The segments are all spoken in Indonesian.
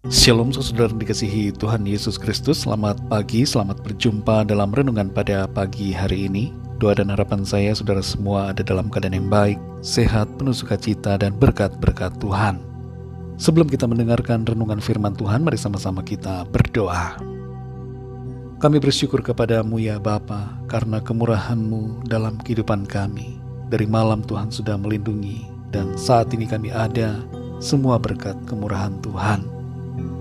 Shalom saudara dikasihi Tuhan Yesus Kristus. Selamat pagi, selamat berjumpa dalam renungan pada pagi hari ini. Doa dan harapan saya saudara semua ada dalam keadaan yang baik, sehat, penuh sukacita dan berkat-berkat Tuhan. Sebelum kita mendengarkan renungan firman Tuhan, mari sama-sama kita berdoa. Kami bersyukur kepadamu ya Bapa, karena kemurahan-Mu dalam kehidupan kami. Dari malam Tuhan sudah melindungi, dan saat ini kami ada semua berkat kemurahan Tuhan.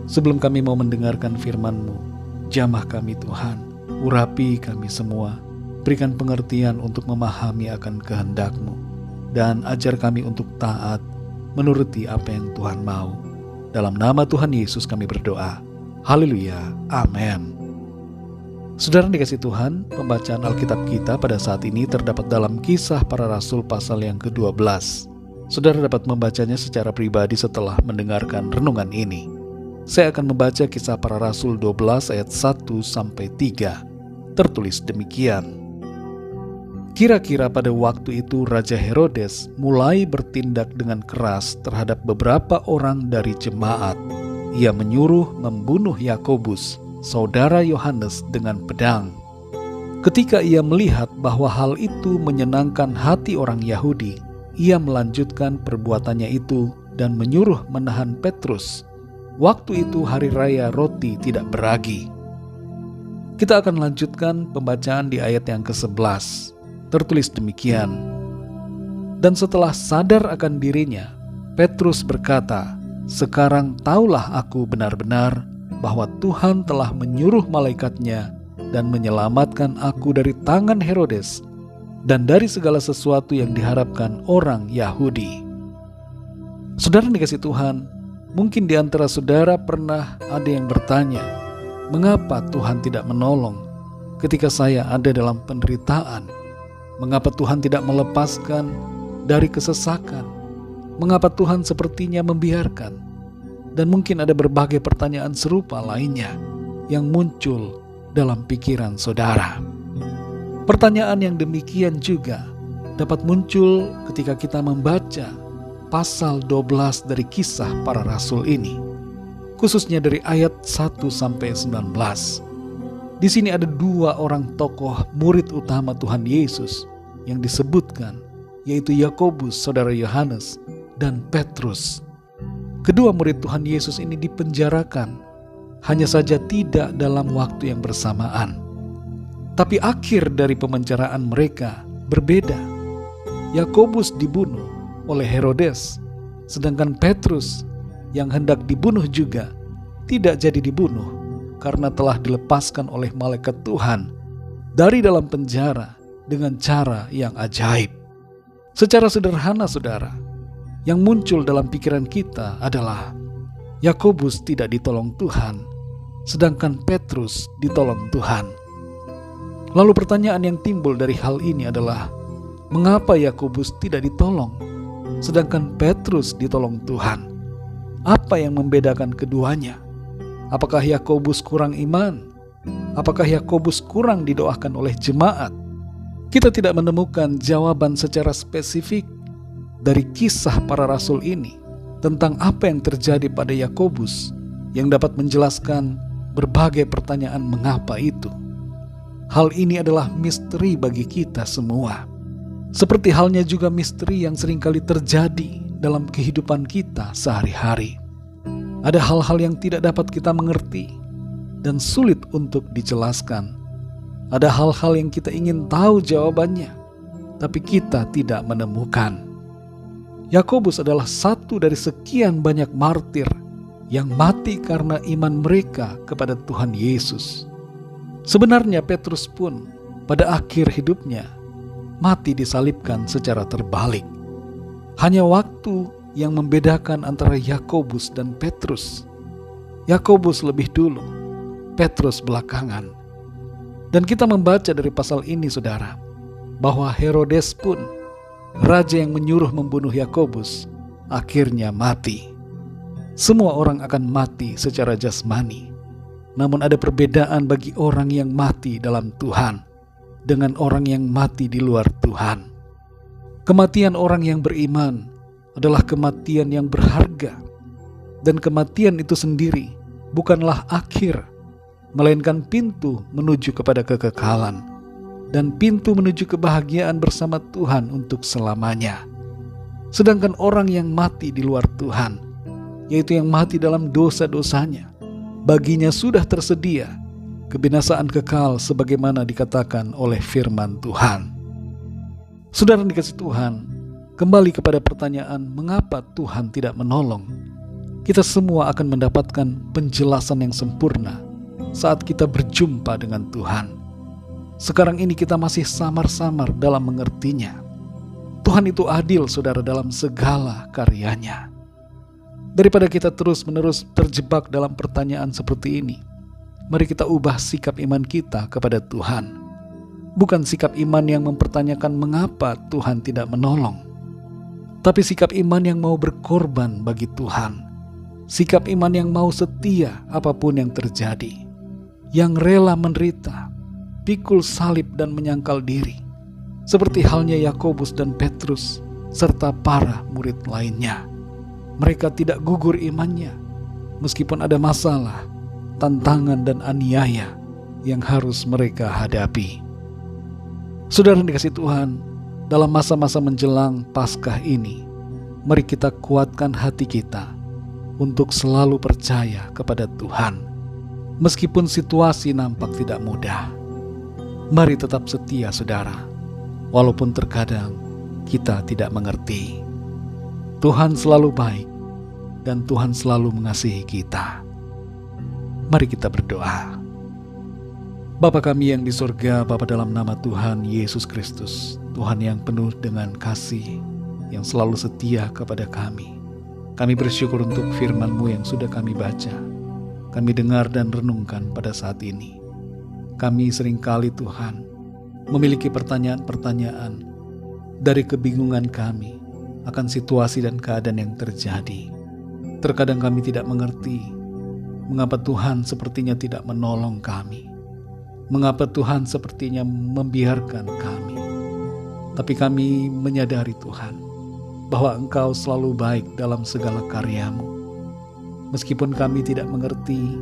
Sebelum kami mau mendengarkan firman-Mu, jamah kami Tuhan, urapi kami semua, berikan pengertian untuk memahami akan kehendak-Mu, dan ajar kami untuk taat, menuruti apa yang Tuhan mau. Dalam nama Tuhan Yesus kami berdoa. Haleluya, amin. Saudara dikasih Tuhan, pembacaan Alkitab kita pada saat ini terdapat dalam Kisah Para Rasul pasal yang ke-12. Saudara dapat membacanya secara pribadi setelah mendengarkan renungan ini. Saya akan membaca Kisah Para Rasul 12 ayat 1-3. Tertulis demikian. Kira-kira pada waktu itu Raja Herodes mulai bertindak dengan keras terhadap beberapa orang dari jemaat. Ia menyuruh membunuh Yakobus, saudara Yohanes, dengan pedang. Ketika ia melihat bahwa hal itu menyenangkan hati orang Yahudi, ia melanjutkan perbuatannya itu dan menyuruh menahan Petrus. Waktu itu hari raya roti tidak beragi. Kita akan lanjutkan pembacaan di ayat yang ke-11. Tertulis demikian. Dan setelah sadar akan dirinya, Petrus berkata, "Sekarang taulah aku benar-benar bahwa Tuhan telah menyuruh malaikatnya dan menyelamatkan aku dari tangan Herodes dan dari segala sesuatu yang diharapkan orang Yahudi." Saudara dikasih Tuhan, mungkin di antara saudara pernah ada yang bertanya, mengapa Tuhan tidak menolong ketika saya ada dalam penderitaan? Mengapa Tuhan tidak melepaskan dari kesesakan? Mengapa Tuhan sepertinya membiarkan? Dan mungkin ada berbagai pertanyaan serupa lainnya yang muncul dalam pikiran saudara. Pertanyaan yang demikian juga dapat muncul ketika kita membaca pasal 12 dari Kisah Para Rasul ini, khususnya dari ayat 1-19. Di sini ada dua orang tokoh murid utama Tuhan Yesus yang disebutkan, yaitu Yakobus, saudara Yohanes, dan Petrus. Kedua murid Tuhan Yesus ini dipenjarakan, hanya saja tidak dalam waktu yang bersamaan. Tapi akhir dari pemenjaraan mereka berbeda. Yakobus dibunuh oleh Herodes, sedangkan Petrus yang hendak dibunuh juga tidak jadi dibunuh karena telah dilepaskan oleh malaikat Tuhan dari dalam penjara dengan cara yang ajaib. Secara sederhana saudara, yang muncul dalam pikiran kita adalah Yakobus tidak ditolong Tuhan, sedangkan Petrus ditolong Tuhan. Lalu pertanyaan yang timbul dari hal ini adalah, mengapa Yakobus tidak ditolong, sedangkan Petrus ditolong Tuhan? Apa yang membedakan keduanya? Apakah Yakobus kurang iman? Apakah Yakobus kurang didoakan oleh jemaat? Kita tidak menemukan jawaban secara spesifik dari Kisah Para Rasul ini tentang apa yang terjadi pada Yakobus yang dapat menjelaskan berbagai pertanyaan mengapa itu. Hal ini adalah misteri bagi kita semua. Seperti halnya juga misteri yang seringkali terjadi dalam kehidupan kita sehari-hari. Ada hal-hal yang tidak dapat kita mengerti dan sulit untuk dijelaskan. Ada hal-hal yang kita ingin tahu jawabannya, tapi kita tidak menemukan. Yakobus adalah satu dari sekian banyak martir yang mati karena iman mereka kepada Tuhan Yesus. Sebenarnya Petrus pun pada akhir hidupnya mati disalibkan secara terbalik. Hanya waktu yang membedakan antara Yakobus dan Petrus. Yakobus lebih dulu, Petrus belakangan. Dan kita membaca dari pasal ini saudara, bahwa Herodes pun, raja yang menyuruh membunuh Yakobus, akhirnya mati. Semua orang akan mati secara jasmani. Namun ada perbedaan bagi orang yang mati dalam Tuhan dengan orang yang mati di luar Tuhan. Kematian orang yang beriman adalah kematian yang berharga Dan kematian itu sendiri bukanlah akhir, melainkan pintu menuju kepada kekekalan dan pintu menuju kebahagiaan bersama Tuhan untuk selamanya. Sedangkan orang yang mati di luar Tuhan, yaitu yang mati dalam dosa-dosanya, baginya sudah tersedia kebinasaan kekal sebagaimana dikatakan oleh firman Tuhan. Saudara dikasih Tuhan, kembali kepada pertanyaan mengapa Tuhan tidak menolong. Kita semua akan mendapatkan penjelasan yang sempurna saat kita berjumpa dengan Tuhan. Sekarang ini kita masih samar-samar dalam mengertinya. Tuhan itu adil, saudara, dalam segala karyanya. Daripada kita terus-menerus terjebak dalam pertanyaan seperti ini, mari kita ubah sikap iman kita kepada Tuhan. Bukan sikap iman yang mempertanyakan mengapa Tuhan tidak menolong, tapi sikap iman yang mau berkorban bagi Tuhan. Sikap iman yang mau setia apapun yang terjadi, yang rela menderita, pikul salib dan menyangkal diri, seperti halnya Yakobus dan Petrus serta para murid lainnya. Mereka tidak gugur imannya meskipun ada masalah, tantangan dan aniaya yang harus mereka hadapi. Saudara yang dikasih Tuhan, dalam masa-masa menjelang Paskah ini, mari kita kuatkan hati kita untuk selalu percaya kepada Tuhan. Meskipun situasi nampak tidak mudah, mari tetap setia, saudara, walaupun terkadang kita tidak mengerti. Tuhan selalu baik dan Tuhan selalu mengasihi kita. Mari kita berdoa. Bapa kami yang di surga, Bapa, dalam nama Tuhan Yesus Kristus, Tuhan yang penuh dengan kasih, yang selalu setia kepada kami. Kami bersyukur untuk firman-Mu yang sudah kami baca, kami dengar dan renungkan pada saat ini. Kami seringkali, Tuhan, memiliki pertanyaan-pertanyaan dari kebingungan kami akan situasi dan keadaan yang terjadi. Terkadang kami tidak mengerti mengapa Tuhan sepertinya tidak menolong kami. Mengapa Tuhan sepertinya membiarkan kami. Tapi kami menyadari, Tuhan, bahwa Engkau selalu baik dalam segala karya-Mu. Meskipun kami tidak mengerti,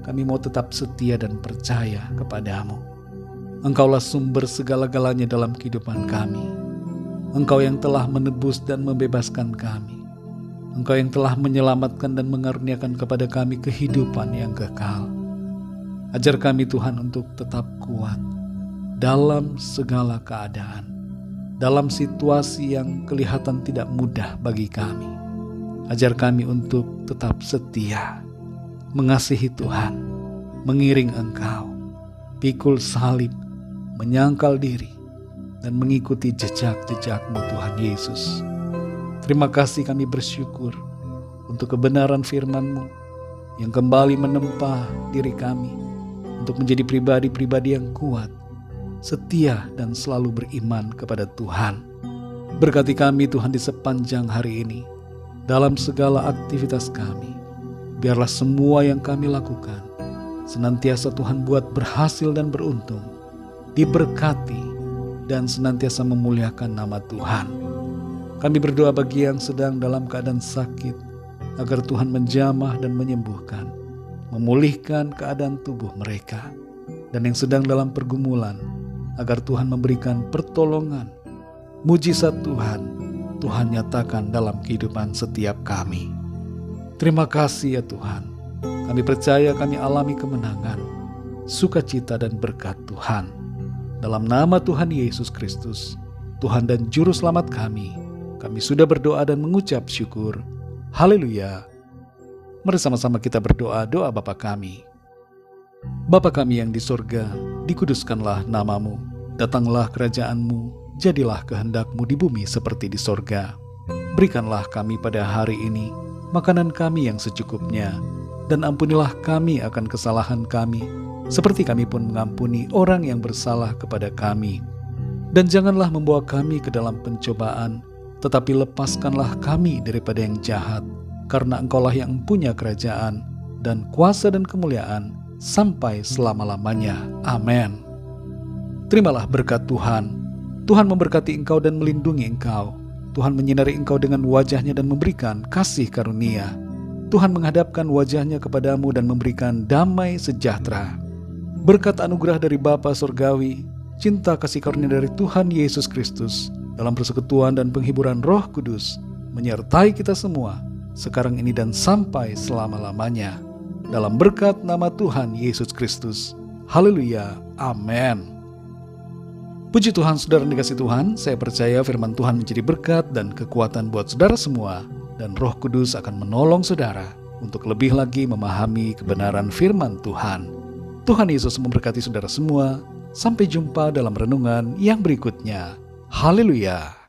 kami mau tetap setia dan percaya kepadamu. Engkaulah sumber segala-galanya dalam kehidupan kami. Engkau yang telah menebus dan membebaskan kami. Engkau yang telah menyelamatkan dan mengaruniakan kepada kami kehidupan yang kekal. Ajar kami, Tuhan, untuk tetap kuat dalam segala keadaan, dalam situasi yang kelihatan tidak mudah bagi kami. Ajar kami untuk tetap setia, mengasihi Tuhan, mengiring Engkau, pikul salib, menyangkal diri, dan mengikuti jejak-jejak-Mu, Tuhan Yesus. Terima kasih, kami bersyukur untuk kebenaran firman-Mu yang kembali menempa diri kami untuk menjadi pribadi-pribadi yang kuat, setia dan selalu beriman kepada Tuhan. Berkati kami, Tuhan, di sepanjang hari ini, dalam segala aktivitas kami. Biarlah semua yang kami lakukan senantiasa Tuhan buat berhasil dan beruntung, diberkati dan senantiasa memuliakan nama Tuhan. Kami berdoa bagi yang sedang dalam keadaan sakit, agar Tuhan menjamah dan menyembuhkan, memulihkan keadaan tubuh mereka. Dan yang sedang dalam pergumulan, agar Tuhan memberikan pertolongan. Mujizat Tuhan, Tuhan nyatakan dalam kehidupan setiap kami. Terima kasih ya Tuhan. Kami percaya kami alami kemenangan, sukacita dan berkat Tuhan. Dalam nama Tuhan Yesus Kristus, Tuhan dan Juru Selamat kami sudah berdoa dan mengucap syukur. Haleluya. Mari sama-sama kita berdoa doa Bapa kami. Bapa kami yang di surga, dikuduskanlah nama-Mu. Datanglah kerajaan-Mu, jadilah kehendak-Mu di bumi seperti di surga. Berikanlah kami pada hari ini makanan kami yang secukupnya, dan ampunilah kami akan kesalahan kami, seperti kami pun mengampuni orang yang bersalah kepada kami. Dan janganlah membawa kami ke dalam pencobaan, tetapi lepaskanlah kami daripada yang jahat, karena Engkaulah yang punya kerajaan, dan kuasa dan kemuliaan, sampai selama-lamanya. Amin. Terimalah berkat Tuhan. Tuhan memberkati engkau dan melindungi engkau. Tuhan menyinari engkau dengan wajah-Nya dan memberikan kasih karunia. Tuhan menghadapkan wajahnya kepadamu dan memberikan damai sejahtera. Berkat anugerah dari Bapa Surgawi, cinta kasih karunia dari Tuhan Yesus Kristus, dalam persekutuan dan penghiburan Roh Kudus, menyertai kita semua, sekarang ini dan sampai selama-lamanya. Dalam berkat nama Tuhan Yesus Kristus. Haleluya. Amin. Puji Tuhan, saudara yang dikasihi Tuhan, saya percaya firman Tuhan menjadi berkat dan kekuatan buat saudara semua, dan Roh Kudus akan menolong saudara untuk lebih lagi memahami kebenaran firman Tuhan. Tuhan Yesus memberkati saudara semua. Sampai jumpa dalam renungan yang berikutnya. Haleluya.